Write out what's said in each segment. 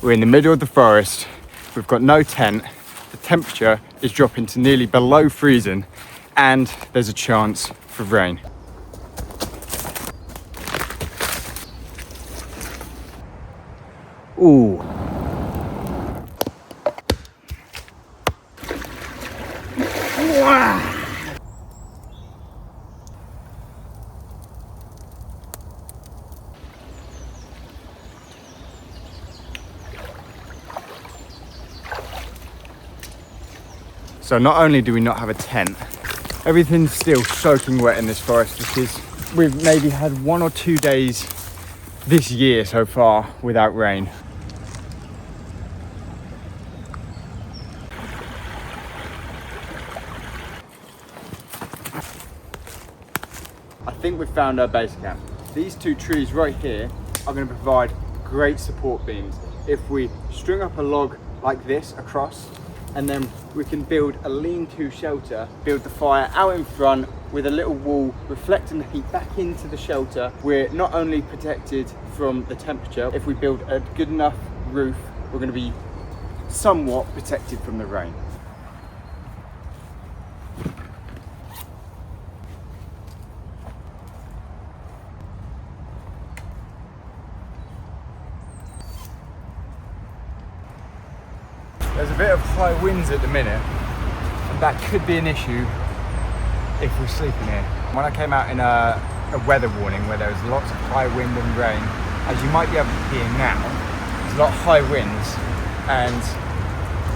We're in the middle of the forest. We've got no tent. The temperature is dropping to nearly below freezing, and there's a chance for rain. Ooh. Wow. So not only do we not have a tent, everything's still soaking wet in this forest because we've maybe had 1 or 2 days this year so far without rain. I think we've found our base camp. These 2 trees right here are going to provide great support beams. If we string up a log like this across, and then we can build a lean-to shelter, build the fire out in front with a little wall reflecting the heat back into the shelter. We're not only protected from the temperature, if we build a good enough roof, we're going to be somewhat protected from the rain. There's a bit of high winds at the minute, and that could be an issue if we're sleeping here. When I came out in a weather warning where there was lots of high wind and rain, as you might be able to hear now, there's a lot of high winds, and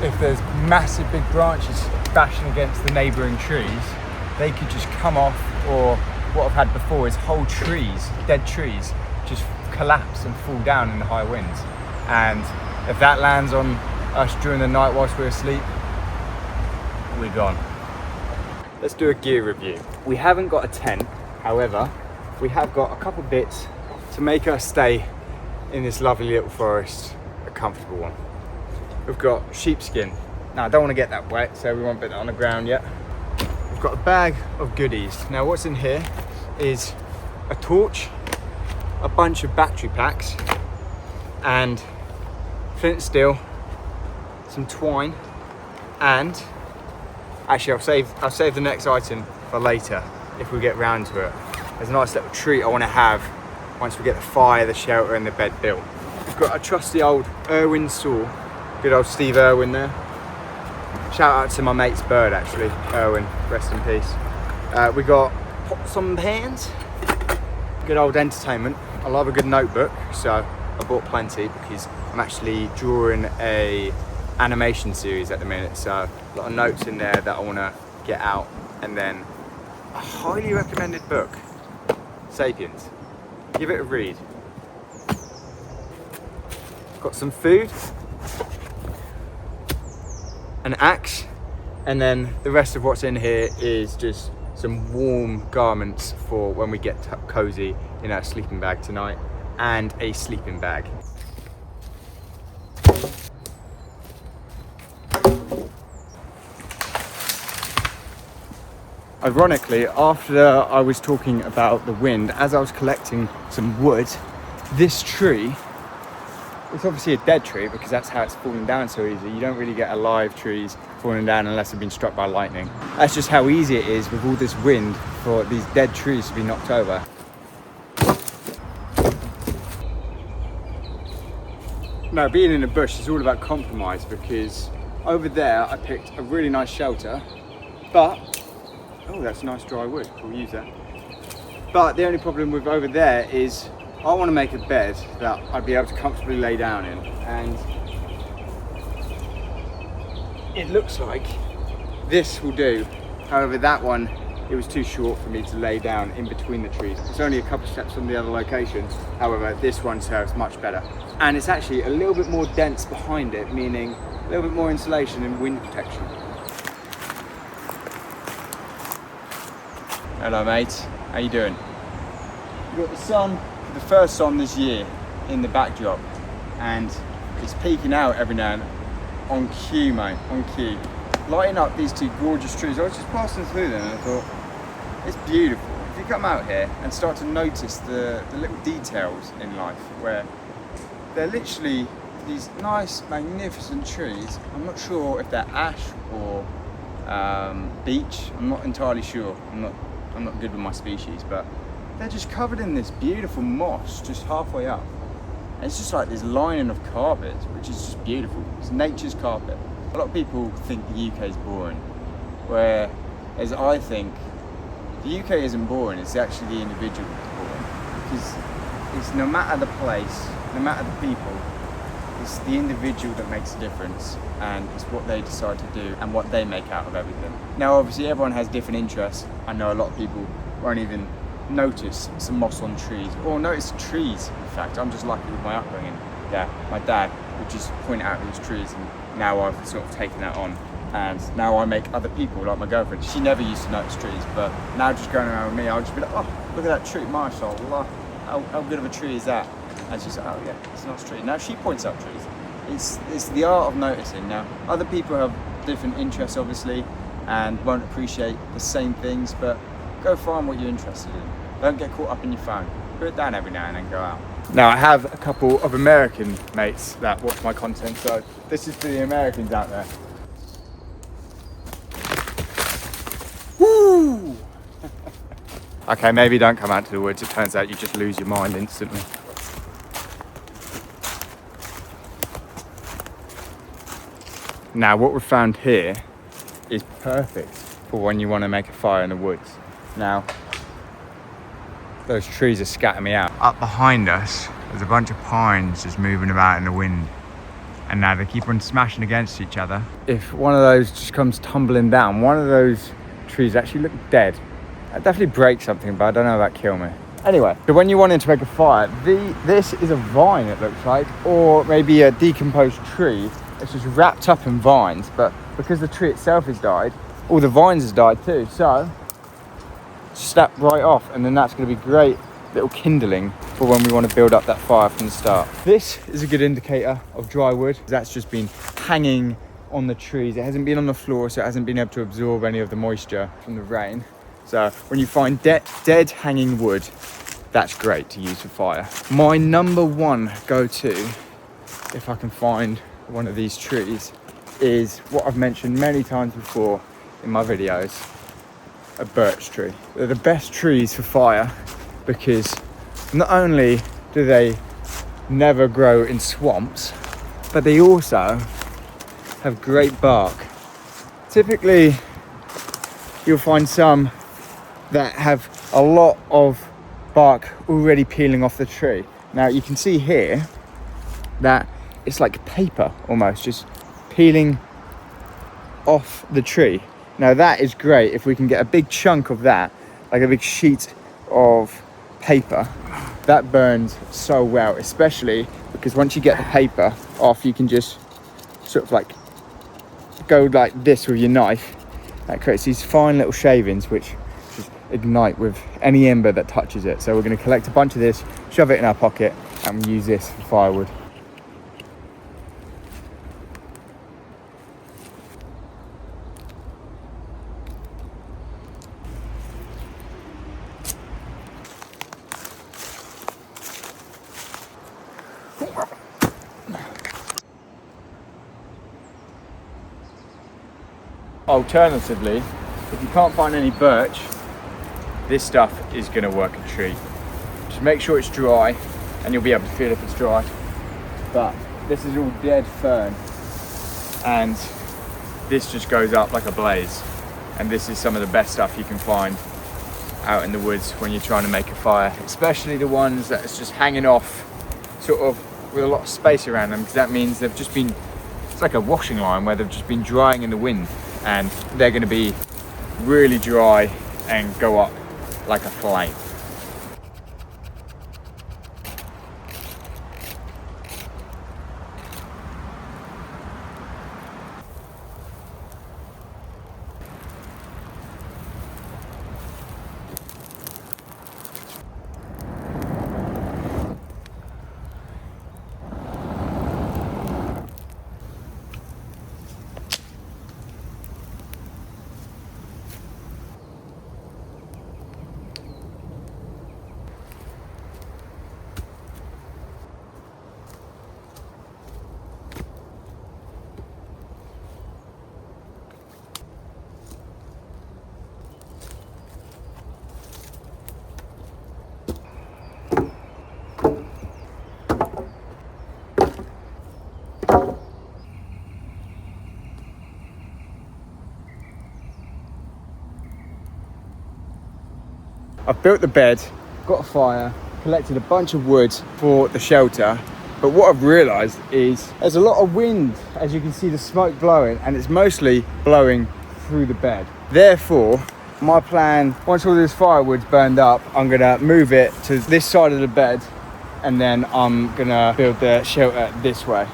if there's massive big branches bashing against the neighbouring trees, they could just come off, or what I've had before is whole trees, dead trees, just collapse and fall down in the high winds. And if that lands on us during the night whilst we're asleep, we're gone. Let's do a gear review. We haven't got a tent, however, we have got a couple bits to make us stay in this lovely little forest a comfortable one. We've got sheepskin. Now I don't want to get that wet, so we won't put that on the ground yet. We've got a bag of goodies. Now what's in here is a torch, a bunch of battery packs, and flint and steel, some twine, and actually I'll save the next item for later if we get round to it. There's a nice little treat I want to have once we get the fire, the shelter and the bed built. We've got a trusty old Irwin saw, good old Steve Irwin there. Shout out to my mate's bird actually, Irwin, rest in peace. We got pots and pans, good old entertainment. I love a good notebook, so I bought plenty because I'm actually drawing a animation series at the minute, so a lot of notes in there that I want to get out, and then a highly recommended book, Sapiens. Give it a read. Got some food, an axe, and then the rest of what's in here is just some warm garments for when we get cozy in our sleeping bag tonight, and a sleeping bag. Ironically, after I was talking about the wind, as I was collecting some wood, this tree, it's obviously a dead tree because that's how it's falling down so easy. You don't really get alive trees falling down unless they've been struck by lightning. That's just how easy it is with all this wind for these dead trees to be knocked over. Now, being in the bush is all about compromise, because over there I picked a really nice shelter, but oh, that's nice dry wood, we'll use that. But the only problem with over there is I want to make a bed that I'd be able to comfortably lay down in, and it looks like this will do. However, that one, it was too short for me to lay down in between the trees. It's only a couple of steps from the other location. However, this one serves much better. And it's actually a little bit more dense behind it, meaning a little bit more insulation and wind protection. Hello mates, how you doing? We've got the sun, the first sun this year in the backdrop, and it's peeking out every now and then. On cue mate, on cue. Lighting up these 2 gorgeous trees. I was just passing through them and I thought, it's beautiful. If you come out here and start to notice the little details in life where they're literally these nice, magnificent trees. I'm not sure if they're ash or beech. I'm not entirely sure. I'm not good with my species, but they're just covered in this beautiful moss just halfway up. And it's just like this lining of carpet, which is just beautiful. It's nature's carpet. A lot of people think the UK is boring, whereas I think the UK isn't boring, it's actually the individual that's boring. Because it's no matter the place, no matter the people, it's the individual that makes a difference, and it's what they decide to do and what they make out of everything. Now obviously everyone has different interests. I know a lot of people won't even notice some moss on trees, or notice trees. In fact, I'm just lucky with my upbringing. Yeah, my dad would just point out these trees, and now I've sort of taken that on, and now I make other people, like my girlfriend, she never used to notice trees, but now just going around with me, I'll just be like, oh, look at that tree, mashallah, how good of a tree is that? And she's like, oh yeah, it's a nice tree. Now she points out trees. It's the art of noticing. Now other people have different interests obviously and won't appreciate the same things, but go find what you're interested in. Don't get caught up in your phone. Put it down every now and then, go out. Now I have a couple of American mates that watch my content, so this is for the Americans out there. Woo! Okay, maybe don't come out to the woods. It turns out you just lose your mind instantly. Now what we've found here is perfect for when you want to make a fire in the woods. Now, those trees are scatting me out. Up behind us, there's a bunch of pines just moving about in the wind. And now they keep on smashing against each other. If one of those just comes tumbling down, one of those trees actually look dead. That definitely breaks something, but I don't know about kill me. Anyway, so when you're wanting to make a fire, this is a vine, it looks like, or maybe a decomposed tree. It's just wrapped up in vines, but because the tree itself has died, all the vines has died too, so snap right off, and then that's going to be great little kindling for when we want to build up that fire from the start. This is a good indicator of dry wood. That's just been hanging on the trees. It hasn't been on the floor, so it hasn't been able to absorb any of the moisture from the rain. So when you find dead hanging wood, that's great to use for fire. My number one go-to, if I can find one of these trees, is what I've mentioned many times before in my videos, a birch tree. They're the best trees for fire because not only do they never grow in swamps, but they also have great bark. Typically, you'll find some that have a lot of bark already peeling off the tree. Now you can see here that it's like paper almost, just peeling off the tree. Now that is great if we can get a big chunk of that, like a big sheet of paper. That burns so well, especially because once you get the paper off, you can just sort of like go like this with your knife. That creates these fine little shavings which just ignite with any ember that touches it. So we're going to collect a bunch of this, shove it in our pocket, and use this for firewood. Alternatively, if you can't find any birch, this stuff is going to work a treat. Just make sure it's dry, and you'll be able to feel if it's dry. But this is all dead fern, and this just goes up like a blaze. And this is some of the best stuff you can find out in the woods when you're trying to make a fire, especially the ones that's just hanging off sort of with a lot of space around them, because that means they've just been, it's like a washing line where they've just been drying in the wind, and they're going to be really dry and go up like a flame. I've built the bed, got a fire, collected a bunch of wood for the shelter. But what I've realised is there's a lot of wind, as you can see the smoke blowing, and it's mostly blowing through the bed. Therefore, my plan, once all this firewood's burned up, I'm gonna move it to this side of the bed, and then I'm gonna build the shelter this way.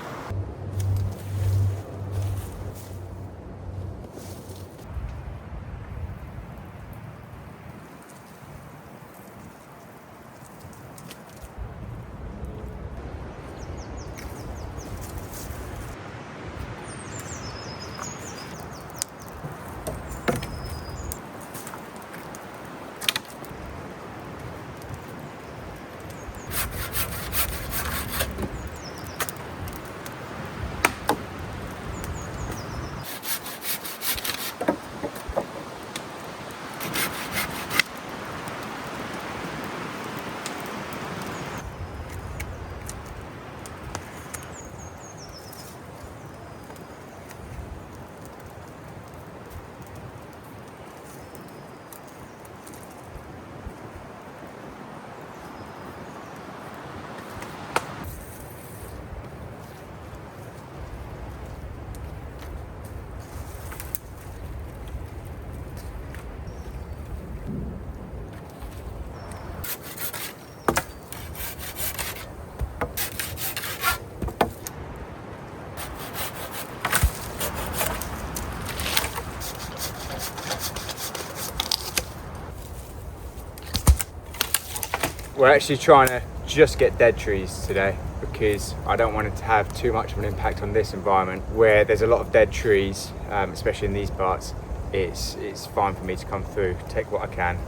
We're actually trying to just get dead trees today because I don't want it to have too much of an impact on this environment where there's a lot of dead trees, especially in these parts. It's fine for me to come through, take what I can,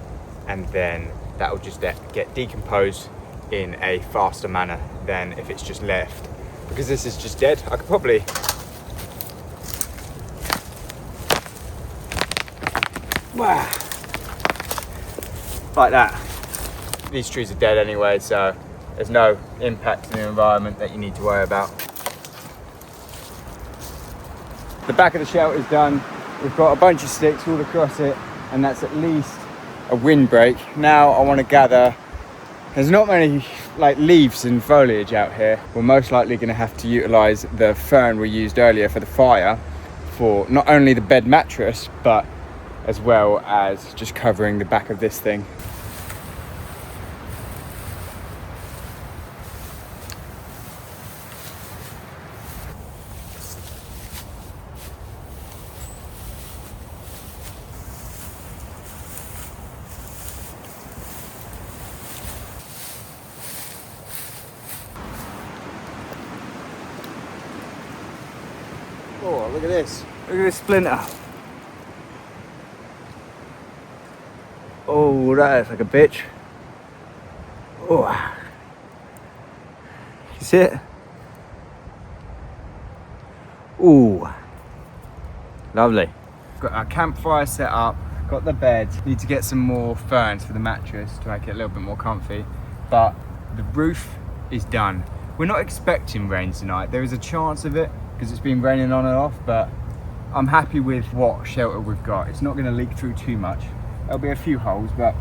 and then that will just get decomposed in a faster manner than if it's just left. Because this is just dead, I could probably like that. These trees are dead anyway, so there's no impact in the environment that you need to worry about. The back of the shelter is done. We've got a bunch of sticks all across it, and that's at least a windbreak. Now I want to gather, there's not many like leaves and foliage out here. We're most likely going to have to utilize the fern we used earlier for the fire for not only the bed mattress, but as well as just covering the back of this thing. Oh, look at this. Look at this splinter. Oh, that is like a bitch. Oh. You see it? Ooh. Lovely. Got our campfire set up, got the bed. Need to get some more ferns for the mattress to make it a little bit more comfy. But the roof is done. We're not expecting rain tonight. There is a chance of it, because it's been raining on and off, but I'm happy with what shelter we've got. It's not going to leak through too much. There'll be a few holes, but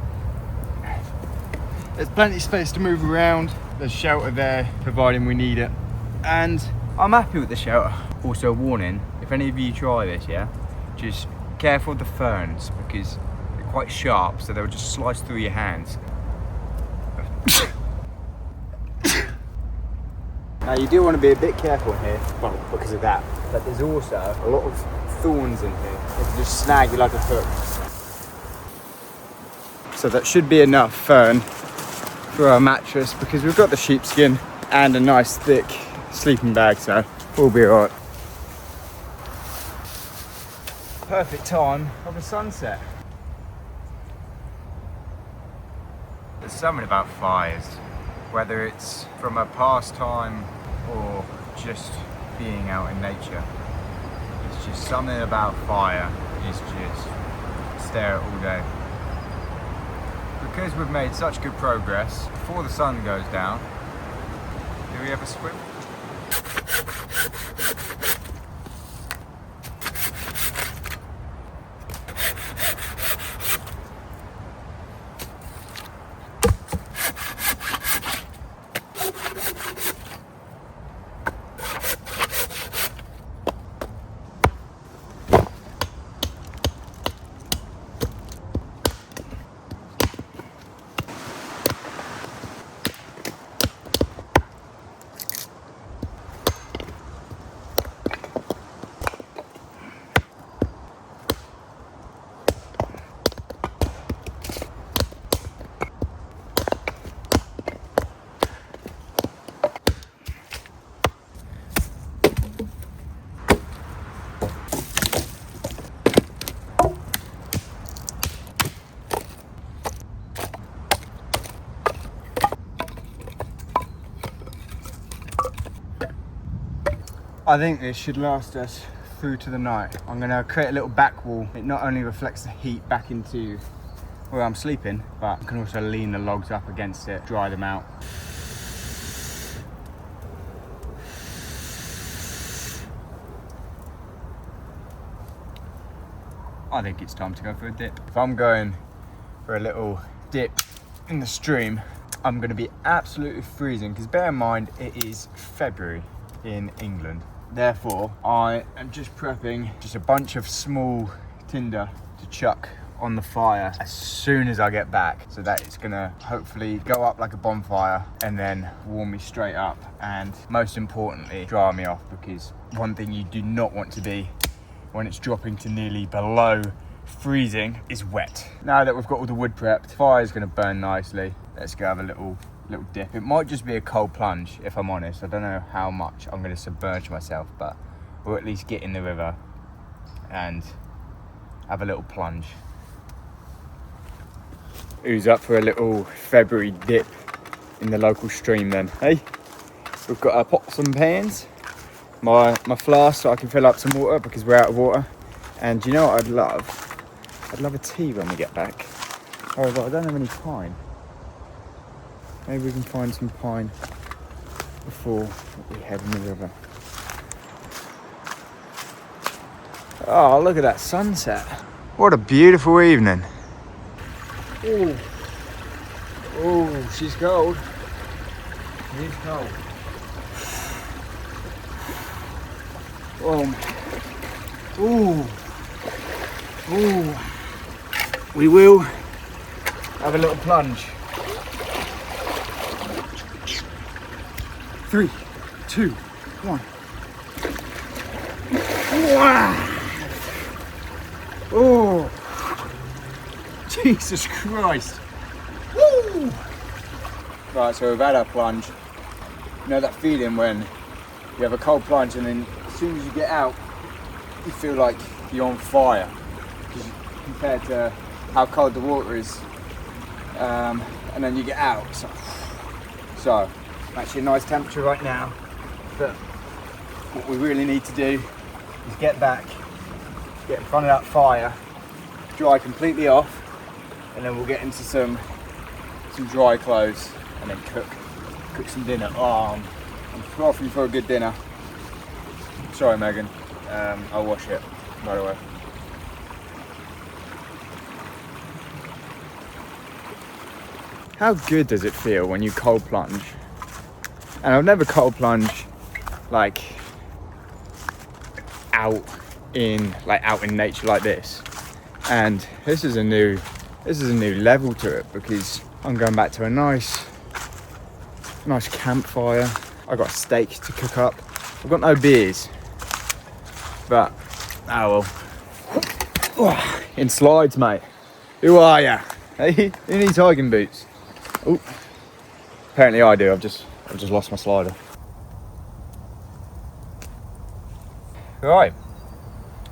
there's plenty of space to move around. There's shelter there, providing we need it. And I'm happy with the shelter. Also a warning, if any of you try this, yeah, just careful of the ferns, because they're quite sharp, so they'll just slice through your hands. Now you do want to be a bit careful in here, well, because of that, but there's also a lot of thorns in here. They can just snag you like a hook. So that should be enough fern for our mattress, because we've got the sheepskin and a nice thick sleeping bag, so we'll be alright. Perfect time of a sunset. There's something about fires, whether it's from a pastime or just being out in nature. It's just something about fire is just stare at all day. Because we've made such good progress, before the sun goes down, do we have a swim? I think this should last us through to the night. I'm gonna create a little back wall. It not only reflects the heat back into where I'm sleeping, but I can also lean the logs up against it, dry them out. I think it's time to go for a dip. If I'm going for a little dip in the stream, I'm gonna be absolutely freezing, because bear in mind, it is February in England. Therefore, I am just prepping just a bunch of small tinder to chuck on the fire as soon as I get back, so that it's gonna hopefully go up like a bonfire and then warm me straight up, and most importantly, dry me off, because one thing you do not want to be when it's dropping to nearly below freezing is wet. Now that we've got all the wood prepped, fire's gonna burn nicely. Let's go have a little dip. It might just be a cold plunge, if I'm honest. I don't know how much I'm gonna submerge myself, but we'll at least get in the river and have a little plunge. Who's up for a little February dip in the local stream then? Hey, we've got our pots and pans, my flask so I can fill up some water because we're out of water. And do you know what I'd love? I'd love a tea when we get back. Oh, but I don't have any pine. Maybe we can find some pine before we head in the river. Oh, look at that sunset. What a beautiful evening. Oh, oh, she's cold. She's cold. Oh, oh. We will have a little plunge. 3, 2, 1. Wow. Oh. Jesus Christ. Woo! Right, so we've had our plunge. You know that feeling when you have a cold plunge and then as soon as you get out, you feel like you're on fire, because compared to how cold the water is, and then you get out. So actually a nice temperature right now, but what we really need to do is get back, get in front of that fire, dry completely off, and then we'll get into some dry clothes and then cook some dinner. Oh, I'm frothing for a good dinner. Sorry, Megan. I'll wash it, by the way. How good does it feel when you cold plunge? And I've never cold plunged like out in nature like this. And this is a new level to it, because I'm going back to a nice campfire. I've got a steak to cook up. I've got no beers, but oh well. In slides, mate. Who are ya? Hey, who needs hiking boots? Oh, apparently I do. I've just lost my slider. Right,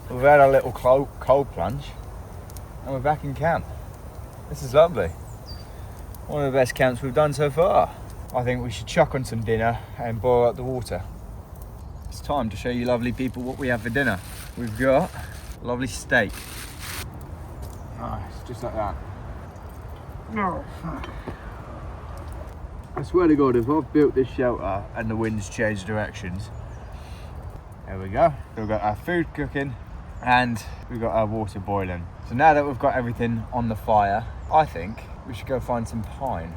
we've had a little cold plunge and we're back in camp. This is lovely. One of the best camps we've done so far. I think we should chuck on some dinner and boil up the water. It's time to show you lovely people what we have for dinner. We've got a lovely steak. Nice, just like that. No. I swear to God, if I've built this shelter and the wind's changed directions, there we go. We've got our food cooking and we've got our water boiling. So now that we've got everything on the fire, I think we should go find some pine,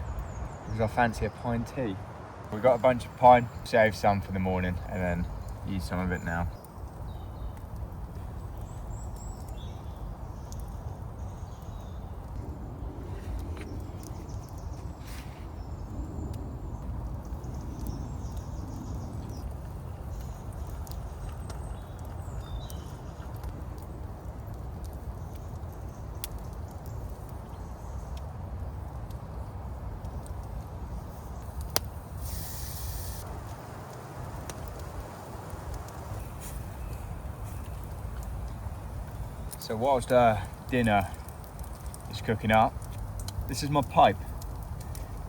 because I fancy a pine tea. We've got a bunch of pine, save some for the morning and then use some of it now. So whilst dinner is cooking up, this is my pipe.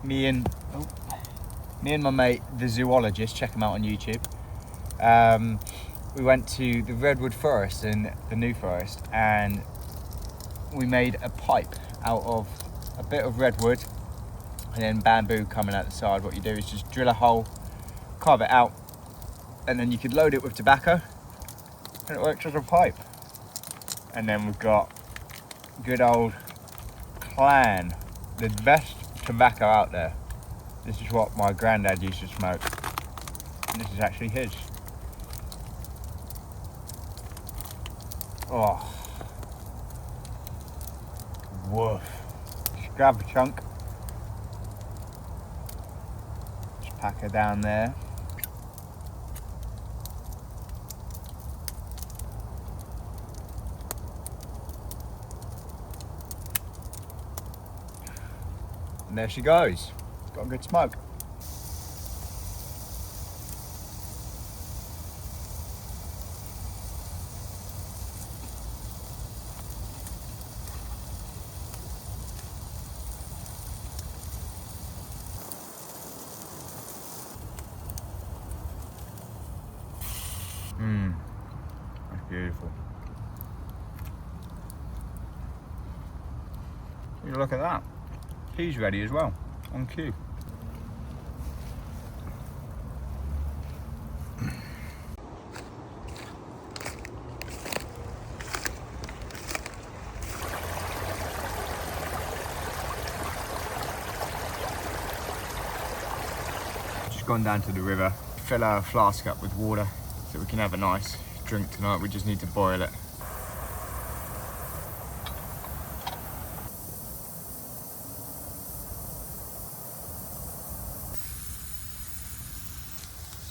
Me and my mate, the zoologist, check him out on YouTube. we went to the redwood forest in the New Forest and we made a pipe out of a bit of redwood and then bamboo coming out the side. What you do is just drill a hole, carve it out, and then you could load it with tobacco and it works as a pipe. And then we've got good old Clan, the best tobacco out there. This is what my granddad used to smoke. And this is actually his. Oh, woof. Just grab a chunk. Just pack her down there. And there she goes. It's got a good smoke. That's beautiful. You look at that. He's ready as well, on cue. Just gone down to the river, fill our flask up with water so we can have a nice drink tonight. We just need to boil it.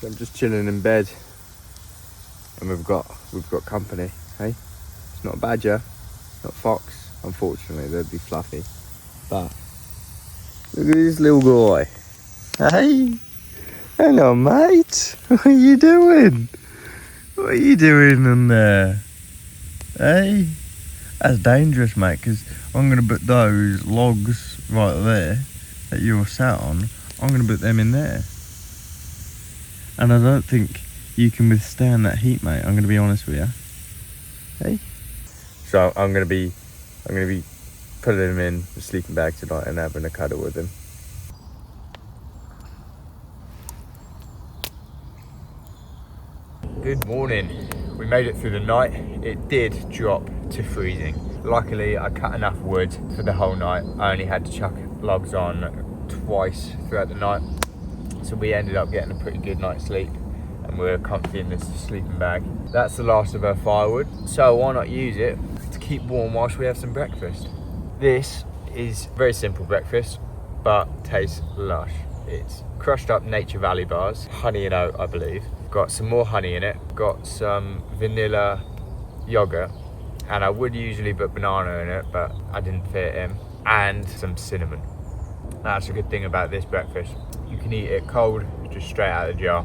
So I'm just chilling in bed and we've got company, hey? It's not a badger, not fox, unfortunately, they'd be fluffy. But look at this little guy. Hey, hello mate, what are you doing? What are you doing in there? Hey, that's dangerous mate, because I'm going to put those logs right there that you're sat on, I'm going to put them in there. And I don't think you can withstand that heat, mate. I'm going to be honest with you. Hey. So I'm going to be putting him in the sleeping bag tonight and having a cuddle with him. Good morning. We made it through the night. It did drop to freezing. Luckily, I cut enough wood for the whole night. I only had to chuck logs on twice throughout the night. So we ended up getting a pretty good night's sleep and we're comfy in this sleeping bag. That's the last of our firewood, so why not use it to keep warm whilst we have some breakfast. This is very simple breakfast, but tastes lush. It's crushed up Nature Valley bars, honey and oat I believe. Got some more honey in it, got some vanilla yogurt, and I would usually put banana in it, but I didn't fit in, and some cinnamon. That's a good thing about this breakfast. You can eat it cold, just straight out of the jar.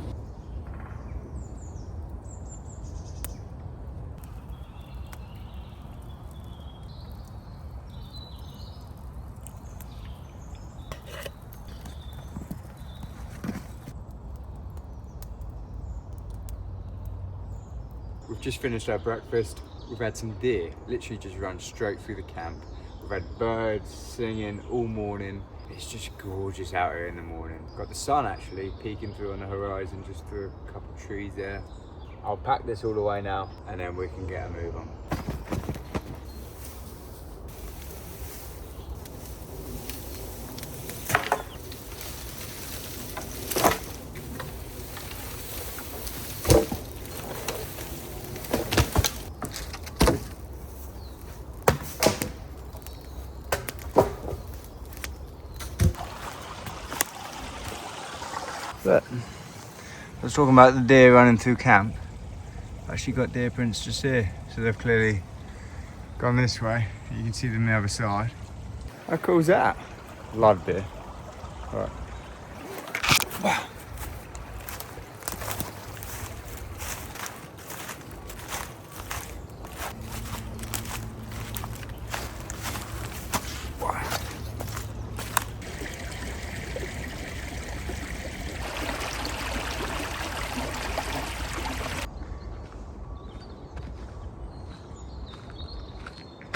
We've just finished our breakfast. We've had some deer, literally just run straight through the camp. We've had birds singing all morning. It's just gorgeous out here in the morning. Got the sun actually peeking through on the horizon, just through a couple of trees there. I'll pack this all away now and then we can get a move on. But I was talking about the deer running through camp. Actually got deer prints just here, so they've clearly gone this way. You can see them on the other side. How cool is that? Live deer. All right.